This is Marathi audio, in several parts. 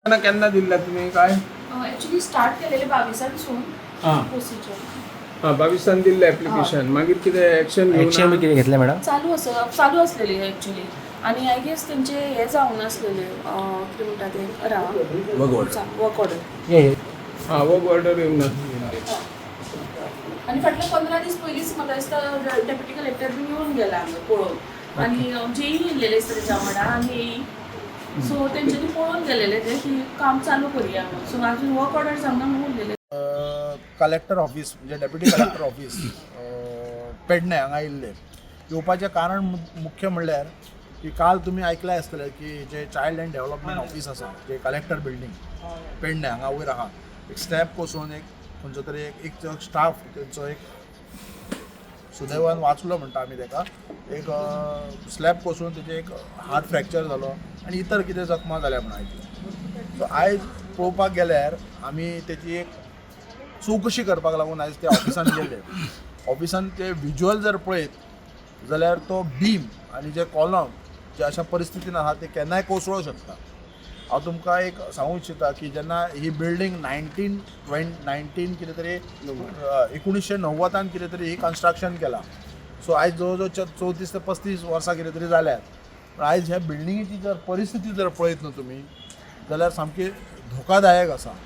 केन्ना दिल्ला तुम्ही काय ॲक्च्युली स्टार्ट केलेले 22 हां प्रोसिजर हां 22 दिल्लें एप्लिकेशन मागीर कितें एक्शन ॲक्शन बी कितें घेतलें मॅडम? चालू असलेली ॲक्च्युली आणि आय गेस त्यांचे हे जावंक नासलेले कितें म्हणटा ते वर्क ऑर्डर हां वर्क ऑर्डर येवंक ना आणि फाटले 15 दीस पयलींच म्हाका दिसता डेप्युटी कलेक्टर बी येवन गेला हांगा पळोवन आणि जेई येयलेले दिसता तेच्या वांगडा आनी सो तेंच्यांनी पळोवन गेलेले ते की काम चालू करया म्हणून सो अजून वर्क ऑर्डर जावंक ना म्हणून उरलेले कलेक्टर ऑफिस म्हणजे डेप्युटी कलेक्टर ऑफिस पेडणे हांगा येयल्ले येवपाचें कारण मुख्य म्हणल्यार की काल तुमी आयकलें आसतलें की जे चायल्ड एंड डेव्हलपमेंट ऑफिस आसा जे कलेक्टर बिल्डींग पेडणे हांगा वयर आहा एक स्टॅप कोसून एक खंयचो तरी एक स्टाफ तेंचो एक सुदैवान वाचलो म्हणटा आमी तेका एक स्लॅब कोसून तेजे एक हार्ट फ्रॅक्चर जालो आनी इतर कितें जखमा जाल्या म्हणून आयकलें सो आयज पळोवपाक गेल्यार आमी तेची एक चवकशी करपाक लागून आयज ते ऑफिसान गेले ऑफिसान ते विज्युअल जर पळयत जाल्यार तो बीम आनी जे कॉलम जे अशा परिस्थितीन आहा ते केन्नाय कोसळूंक शकता हांव तुमकां एक सांगूं इच्छिता की जेन्ना ही बिल्डींग 19 कितें तरी 1990 कितें तरी ही कन्स्ट्रक्शन केलां सो आयज जवळ जवळ 34 ते 35 वर्सां कितें तरी जाल्यात पण आयज ह्या बिल्डिंगेची जर परिस्थिती जर पळयत न्हू तुमी जाल्यार सामकी धोकादायक आसा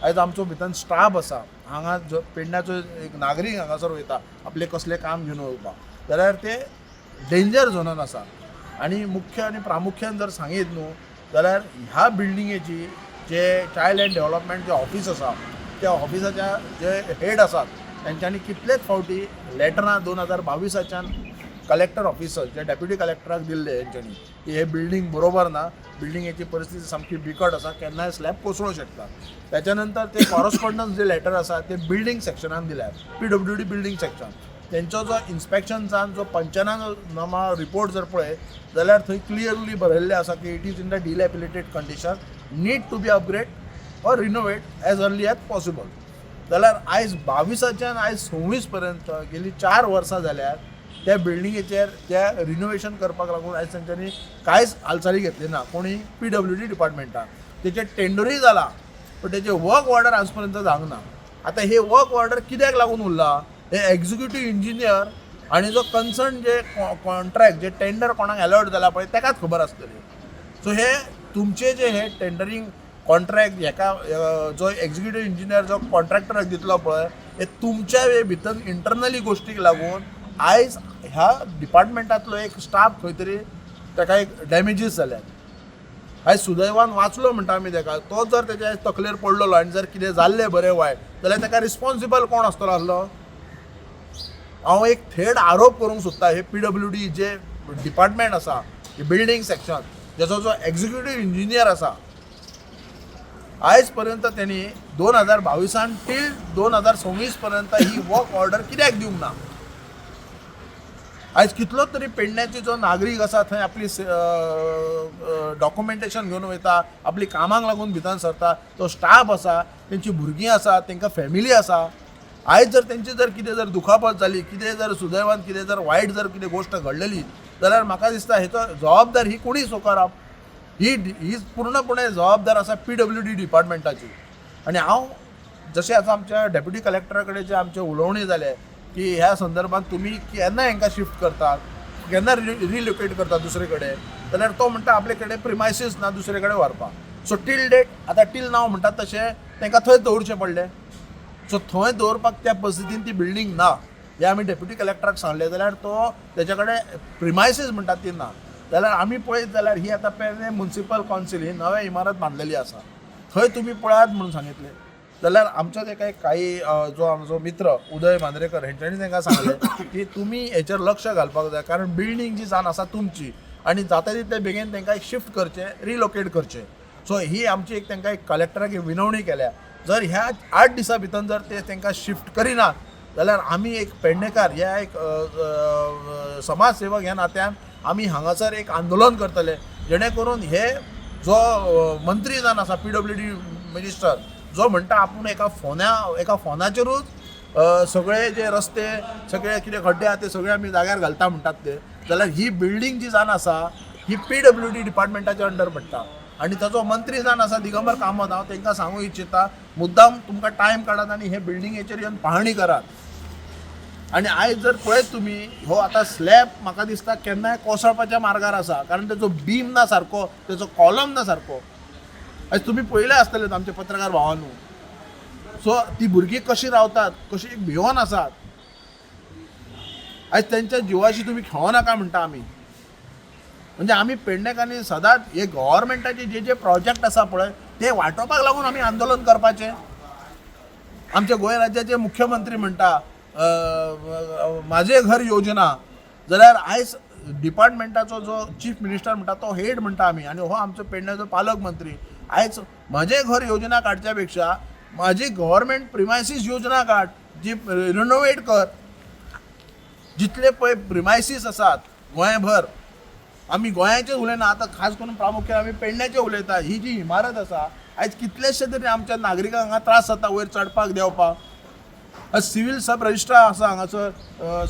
आयज आमचो भितर स्टाफ आसा हांगा जो पेडण्याचो एक नागरीक हांगासर वयता आपले कसलें काम घेवन वचपाक जाल्यार ते डेंजर झोनान आसा आनी मुख्य आनी प्रामुख्यान जर सांगीत न्हू जाल्यार ह्या बिल्डिंगेची जे चायल्ड एंड डेव्हलपमेंट जे ऑफिस आसा त्या ऑफिसाच्या जे हेड आसात तेंच्यांनी कितलेच फावटी लेटरां 2022च्यान कलेक्टर ऑफिसर जे डेप्युटी कलेक्टराक दिल्ले हेंच्यांनी की हे बिल्डींग बरोबर ना बिल्डिंगेची परिस्थिती सामकी बिकट आसा केन्नाय स्लॅब कोसळूंक शकता त्याच्या नंतर ते कॉरस्पॉन्डन्स जे लेटर आसा ते बिल्डींग सेक्शनान दिल्यार PWD बिल्डींग सेक्शन तेंचो जो इन्स्पेक्शनचा जो पंचनामा रिपोर्ट जर पळय जाल्यार थंय क्लियरली बरयल्लें आसा की it is in the dilapidated condition need to be upgrade or renovate as early as possible जाल्यार आयज 22च्यान आयज 26 पर्यंत गेली 4 वर्सां जाल्यार त्या बिल्डिंगेचेर त्या रिनोवेशन करपाक लागून आयज तांच्यांनी कांयच हालचाली घेतली ना कोणी PWD डिपार्टमेंटान तेचे टेंडरूय जाला पण तेचे वर्क ऑर्डर आज पर्यंत जावंक ना आतां हे वर्क ऑर्डर कित्याक लागून उरला हे एक्झिक्युटीव इंजिनियर आनी जो कन्सर्न जे कॉन्ट्रॅक्ट जे टेंडर कोणाक अलॉट जाला पळय तेकाच खबर आसतली सो हे तुमचे जे हे टेंडरींग कॉन्ट्रॅक्ट हेका जो एक्झिक्युटीव इंजिनियर जो कॉन्ट्रॅक्टराक दितलो पळय हे तुमच्या भितर इंटरनली गोश्टीक लागून आयज ह्या डिपार्टमेंटांतलो एक स्टाफ खंय तरी ताका एक डॅमेजीस जाल्यात आयज सुदैवान वाचलो म्हणटा आमी तेका तो जर तेच्या तकलेर पडलेलो आनी जर कितें जाल्लें बरें वायट जाल्यार ताका रिस्पॉन्सिबल कोण आसतलो आसलो हांव एक थेट आरोप करूंक सोदता हे PWD जे डिपार्टमेंट आसा बिल्डींग सेक्शन जेचो जो एक्झिक्युटीव इंजिनियर आसा आयज पर्यंत त्यांनी 2022 टील 2026 पर्यंत ही वर्क ऑर्डर कित्याक दिवंक ना आयज कितलो तरी पेडण्याची जो नागरीक आसा थंय आपली डॉक्युमेंटेशन घेवन वयता आपली कामाक लागून भितर सरता तो स्टाफ आसा तेंची भुरगीं आसा तेंकां फॅमिली आसा आयज जर तेंची जर कितें जर दुखापत जाली कितें जर सुदैवान कितें जर वायट जर कितें गोश्ट घडलेली जाल्यार म्हाका दिसता हेचो जबाबदार ही कोणी स्वीकारप ही पूर्णपणे जबाबदार आसा PWD डिपार्टमेंटाची आनी हांव जशें आतां आमच्या डेप्युटी कलेक्टरा कडेन जे आमचे उलोवणी जाले की ह्या संदर्भात तुमी केन्ना हांकां शिफ्ट करतात केन्ना रिलोकेट करतात दुसरे कडेन जाल्यार तो म्हणटा आपले कडेन प्रिमायसीस ना दुसरे कडेन व्हरपाक सो टील डेट आतां टील नाव म्हणटात तशें तांकां थंय दवरचें पडलें सो थंय दवरपाक त्या पद्दतीन ती बिल्डींग ना हे आमी डेप्युटी कलेक्टराक सांगलें जाल्यार तो तेच्या कडेन प्रिमायसीस म्हणटात ती ना जाल्यार आमी पळयत जाल्यार ही आतां पेडणे म्युनिसिपल कावन्सील ही नवी इमारत बांदलेली आसा थंय तुमी पळयात म्हणून सांगितलें जाल्यार आमचो तेका एक काही जो आमचो मित्र उदय मांद्रेकर हेंच्यांनी तांकां सांगलें की तुमी हेचेर लक्ष घालपाक जाय कारण बिल्डींग जी जावन आसा तुमची आनी जाता तितले बेगीन तांकां एक शिफ्ट करचें रिलोकेट करचें सो ही आमची एक तांकां एक कलेक्टराक विनवणी केल्या जर ह्या 8 दिसां भितर जर ते तांकां शिफ्ट करिनात जाल्यार आमी एक पेडणेकार ह्या एक समाज सेवक ह्या नात्यान आमी हांगासर एक आंदोलन करतले जेणे करून हे जो मंत्री जावन आसा PWD मिनिस्टर जो म्हणटा आपूण एका फोनाचेरूच सगळे जे रस्ते सगळे कितें खड्डे आहा ते सगळे आमी जाग्यार घालता म्हणटात ते जाल्यार ही बिल्डींग जी जावन आसा ही PWD डिपार्टमेंटाच्या अंडर पडटा आनी ताचो मंत्री जावन आसा दिगंबर कामत, हांव तांकां सांगूंक इच्छिता मुद्दाम तुमकां टायम काडात आनी हे बिल्डिंगेचेर येवन पाहणी करात. आनी आयज जर पळयत तुमी हो आतां स्लॅब म्हाका दिसता केन्नाय कोसळपाच्या मार्गार आसा, कारण तेजो बीम ना सारको, तेजो कॉलम ना सारको. आयज तुमी पळयले आसतले आमचे पत्रकार भावांनो. सो ती भुरगीं कशीं रावतात, कशीं भिवून आसात. आयज तेंच्या जिवाशी तुमी खेळो नाका म्हणटा आमी. म्हणजे आमी पेडणेकारांनी सदांच हे गव्हर्मेंटाचे जे जे प्रोजेक्ट आसा पळय ते वांटोवपाक लागून आमी आंदोलन करपाचें. आमच्या गोंय राज्याचे मुख्यमंत्री म्हणटा माझे घर योजना, जाल्यार आयज डिपार्टमेंटाचो जो चीफ मिनिस्टर म्हणटा तो हेड म्हणटा आमी, आनी हो आमचो पेडण्याचो पालक मंत्री. आयज म्हजे घर योजना काडच्या पेक्षा माझी गव्हर्मेंट प्रिमायसीस योजना काड, जी रिनोवेट कर. जितले पळय प्रिमायसीस आसात गोंयभर, आमी गोंयाचे उलयना, आतां खास करून प्रामुख्यान आमी पेडण्याचे उलयता. ही जी इमारत आसा आयज कितलेशे तरी आमच्या नागरिकांक हांगा त्रास जाता वयर चडपाक देंवपाक. सिव्हील सब रजिस्ट्रार आसा हांगासर,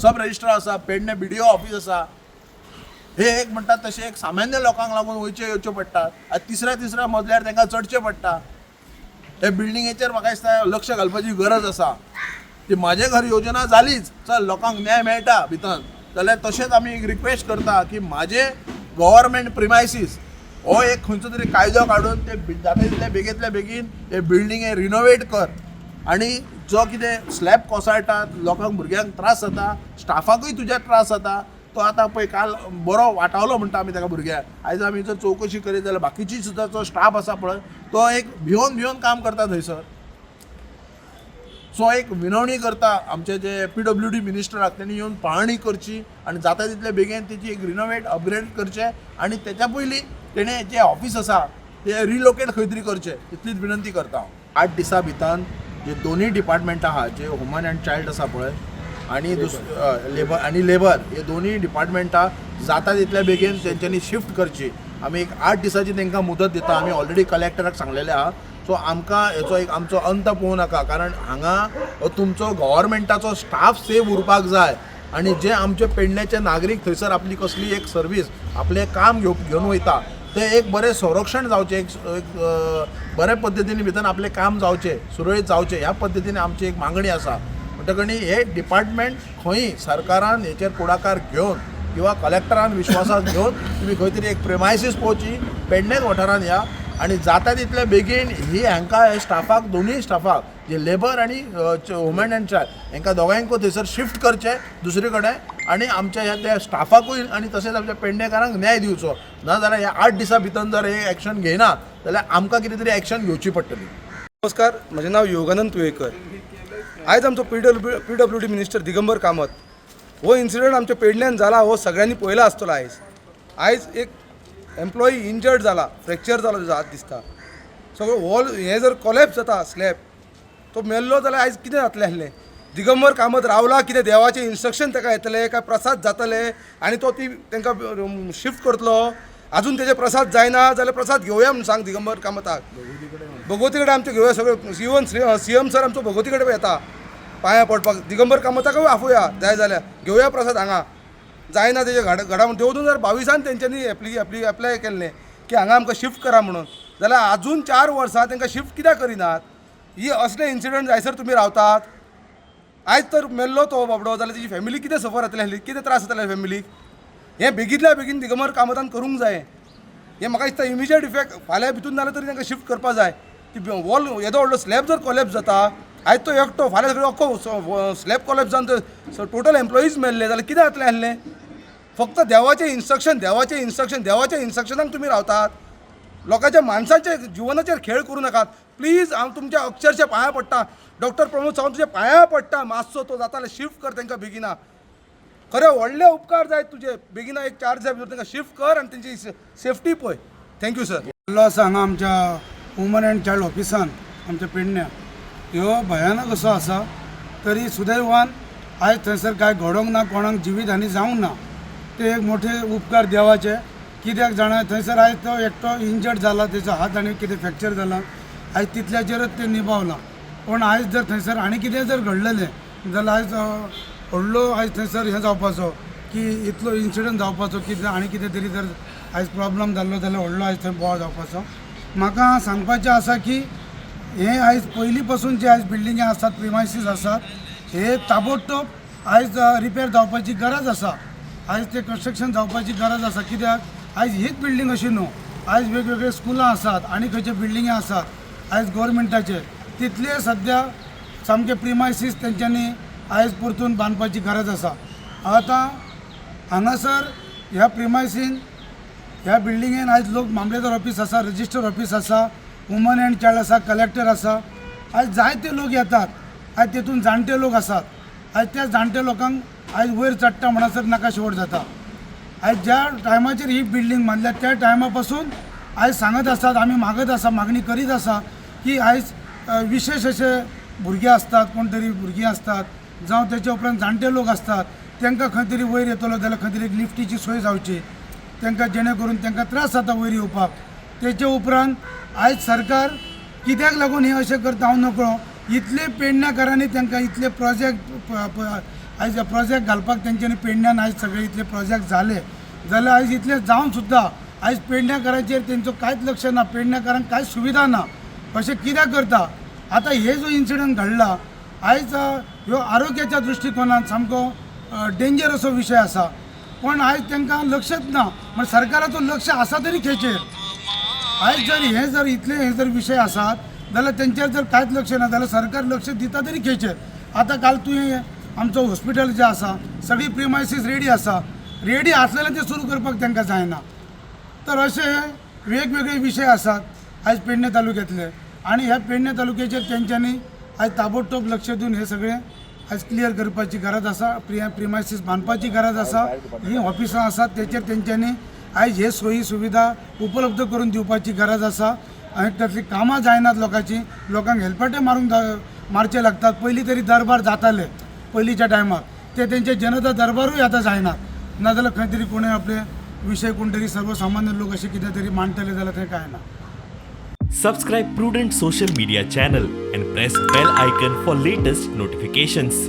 सब रजिस्ट्रार आसा, पेडणे BDO ऑफिस आसा. हे एक म्हणटात तशें एक सामान्य लोकांक लागून वयचे येवचे पडटात. तिसऱ्या मजल्यार तांकां चडचें पडटा. हे बिल्डिंगेचेर म्हाका दिसता लक्ष घालपाची गरज आसा. ती म्हाजे घर योजना जालीच, चल लोकांक न्याय मेळटा भितर, जाल्यार तशेंच आमी एक रिक्वेस्ट करता की म्हाजे गव्हर्मेंट प्रिमायसीस हो एक खंयचो तरी कायदो काडून ते जाता तितले बेगींतल्या बेगीन हे बिल्डिंगे रिनोवेट कर. आनी जो कितें स्लॅब कोसळटात, लोकांक भुरग्यांक त्रास जाता, स्टाफाकूय तुज्या त्रास जाता, तो आतां पळय काल बरो वाटावलो म्हणटा आमी ताका भुरग्याक. आयज आमी जर चवकशी करीत जाल्यार बाकीची सुद्दां जो स्टाफ आसा पळय तो एक भिवन काम करता थंयसर. सो एक विनवणी करता आमचे जे PWD मिनिस्टराक, त्यांनी येवन पाहणी करची आनी जाता तितले बेगीन तेची एक रिनोवेट अपग्रेड करचें. आनी तेच्या पयलीं तेणें जे ऑफिस आसा ते रिलोकेट खंय तरी करचें, इतलीच विनंती करता हांव. 8 दिसां भितर जे दोनूय डिपार्टमेंट आहा, जे वुमन एंड चायल्ड आसा पळय आनी लेबर, हे दोनूय डिपार्टमेंटां जाता तितल्या बेगीन तेंच्यांनी शिफ्ट करची. आमी एक 8 दिसांची तांकां मुदत दिता. आमी ऑलरेडी कलेक्टराक सांगलेलें आहा. सो आमकां हेचो एक आमचो अंत पळोवं नाका, कारण हांगा तुमचो गव्हर्मेंटाचो स्टाफ सेव उरपाक जाय. आनी जे आमचे पेडण्याचे नागरीक थंयसर आपली कसली एक सर्वीस, आपलें काम घेवन वयता, ते एक बरें संरक्षण जावचें, एक बरे पद्दतीन भितर आपलें काम जावचें, सुरळीत जावचें, ह्या पद्दतीन आमची एक मागणी आसा. म्हणटकच हे डिपार्टमेंट खंय सरकारान हेचेर पुढाकार घेवन किंवा कलेक्टरान विश्वासात घेवन तुमी खंय तरी एक प्रिमायसीस पळोवची, पेडणेच वाठारांत या. आनी जाता तितले बेगीन ही हांकां स्टाफाक, दोनूय स्टाफाक, जे लेबर आनी वुमन एंड चायल्ड, हांकां दोगांयकूय थंयसर शिफ्ट करचें दुसरे कडेन. आनी आमच्या ह्या त्या स्टाफाकूय आनी तशेंच आमच्या पेडणेकारांक न्याय दिवचो. ना जाल्यार ह्या 8 दिसां भितर जर हे एक्शन घेयना जाल्यार आमकां कितें तरी एक्शन घेवची पडटली. नमस्कार, म्हजें नांव योगानंद तुयेकर. आयज आमचो PWD मिनिस्टर दिगंबर कामत, हो इन्सिडंट आमच्या पेडण्यान जाला, हो सगळ्यांनी पळयलो आसतलो. आयज एक एम्प्लॉई इंजर्ड जाला, फ्रॅक्चर जालो तेजो हात दिसता. सगळो वॉल हे जर कोलॅप्स जाता, स्लॅब तो मेल्लो जाल्यार आयज कितें जातलें आसलें? दिगंबर कामत रावला कितें? देवाचें इन्स्ट्रक्शन ताका येतले काय प्रसाद जातले आनी तो ती तांकां शिफ्ट करतलो? अजून तेजे प्रसाद जायना जाल्यार प्रसाद घेवया म्हणून सांग दिगंबर कामताक. भगवती कडेन आमचे घेवया, सगळे इवन CM सर आमचो भगवती कडेन येता पांयां पडपाक. दिगंबर कामताकूय आफोया जाय जाल्यार, घेवया प्रसाद हांगा. जायना तेजे घडामोडी. 2022 तेंच्यांनी एप्लाय केल्लें की हांगा आमकां शिफ्ट करा म्हणून, जाल्यार अजून 4 वर्सां तांकां शिफ्ट कित्याक करिनात? ही असले इन्सिडंट जायसर तुमी रावतात. आयज तर मेल्लो तो बाबडो जाल्यार तेजी फॅमिली कितें सफर जातली आसली, कितें त्रास जातले फॅमिलीक? हें बेगींतल्या बेगीन दिगंबर कामतान करूंक जाय. हें म्हाका दिसता इमिजिएट इफेक्ट फाल्यां भितून जाल्यार तरी तांकां शिफ्ट करपा जाय. ती वॉल येदो व्हडलो स्लॅब जर कोलॅप्स जाता, आयज तो एकटो, फाल्यां सगळें अख्खो स्लॅब कोलॅप्स जावन टोटल एम्प्लॉईज मेल्ले जाल्यार कितें जातलें आसलें? फक्त देवाचें इन्स्ट्रक्शनाक तुमी रावतात. लोकांच्या माणसाच्या जिवनाचेर खेळ करूं नाकात प्लीज. हांव तुमच्या अक्षरशः पांयां पडटा, डॉक्टर प्रमोद सावंत तुजे पांयां पडटा, मातसो तो जाता जाल्यार शिफ्ट कर तांकां बेगिना. खरे व्हडले उपकार जाय तुजे, बेगिना एक 4 दिसां भितर तांकां शिफ्ट कर आनी तेंची सेफ्टी पळय. Thank you sir. आसा आमच्या वुमन एंड चायल्ड ऑफिसान आमच्या पेडण्या, ह्यो भयानक असो आसा. तरी सुदैवान आयज थंयसर कांय घडोवंक ना, कोणाक जिवीत हानी जावंक ना. ते एक मोठे उपकार देवाचे. कित्याक जाणा थंयसर आयज तो एकटो इंजर्ड जाला, तेजो हात आनी कितें फ्रॅक्चर जाला, आयज तितल्याचेरच ते निभावला. पण आयज जर थंयसर आनी कितें जर घडलेलें जाल्यार आयज व्हडलो आयज थंयसर हें जावपाचो की इतलो इन्सिडंट जावपाचो, कितें आनी कितें तरी जर आयज प्रॉब्लम जाल्लो जाल्यार व्हडलो आयज थंय बोवाळ जावपाचो. म्हाका सांगपाचें आसा की हे आयज पयलीं पासून जे आयज बिल्डिंगे आसात प्रिमायसीस आसात हे ताबडतोब आयज रिपेर जावपाची गरज आसा. आयज ते कन्स्ट्रक्शन जावपाची गरज आसा. कित्याक आयज हीच बिल्डींग अशी न्हू, आयज वेगवेगळे स्कुलां आसात आनी खंयचे बिल्डिंगे आसात आयज गव्हर्मेंटाचे तितले सद्या सामके प्रिमायसीस तेंच्यांनी आयज परतून बांदपाची गरज आसा. आतां हांगासर ह्या प्रिमायसीन ह्या बिल्डिंगेन आयज लोक मामलेदार ऑफिस आसा, रजिस्टर ऑफिस आसा, वुमन एंड चायल्ड आसा, कलेक्टर आसा. आयज जायते लोक येतात. आयज तेतून जाणटे लोक आसात. आयज त्या जाणटे लोकांक आयज वयर चडटा म्हणसर नाका शेवट जाता. आयज ज्या टायमाचेर ही बिल्डींग बांदल्या त्या टायमा पासून आयज सांगत आसात, आमी मागत आसा, मागणी करीत आसा की आयज विशेष अशे भुरगे असतात, कोण तरी भुरगीं असतात जावं तेच्या उपरांत जाणटे लोक असतात, तांकां खंय तरी वयर येतलो जाल्यार खंय तरी एक लिफ्टीची सोय जावची, तांकां जेणे करून तांकां त्रास जाता वयर येवपाक. तेचे उपरांत आयज सरकार कित्याक लागून हे अशें करता हांव नकळो. इतले पेडण्याकारांनी तांकां इतले प्रोजेक्ट आयज प्रोजेक्ट घालपाक तेंच्यांनी पेडण्यान आयज सगळे इतले प्रोजेक्ट जाले जाल्यार आयज इतले जावन सुद्दां आयज पेडण्याकाराचेर तेंचो कांयच लक्ष ना, पेडण्याकारांक कांयच सुविधा ना. अशें कित्याक करता. आतां हे जो इन्सिडंट घडला आयज ह्यो आरोग्याच्या दृश्टिकोनान सामको डेंजर असो विशय आसा. पण आयज तांकां लक्षच ना. म्हणजे सरकाराचो लक्ष आसा तरी खंयचेर. आयज जर इतले जर विशय आसात जाल्यार तेंचेर जर कांयच लक्ष ना जाल्यार सरकार लक्ष दिता तरी खंयचेर. आतां काल तुवें आमचो हॉस्पिटल जें आसा सगळी प्रिमायसीस रेडी आसा, रेडी आसलेलें तें सुरू करपाक तांकां जायना. तर अशे वेगवेगळे विशय आसात आयज पेडणे तालुक्यांतले आनी ह्या पेडणे तालुक्याचेर तेंच्यांनी आयज ताबडतोब लक्ष दिवन हे सगळें आयज क्लियर करपाची गरज आसा. प्रिमायसीस बांदपाची गरज आसा. ही ऑफिसां आसात तेचेर तेंच्यांनी आयज हे सोयी सुविधा उपलब्ध करून दिवपाची गरज आसा. आनी तातली कामां जायनात लोकांची. लोकांक हेल्पाटे मारचे लागतात. पयलीं तरी दरबार जाताले पयलींच्या टायमार, ते तेंचे जनता दरबारूय आतां जायनात. नाजाल्यार खंय तरी कोणें आपले विशय कोण तरी सर्वसामान्य लोक अशें कितें तरी मांडटले जाल्यार थंय कांय ना. Subscribe Prudent social media channel and press bell icon for latest notifications.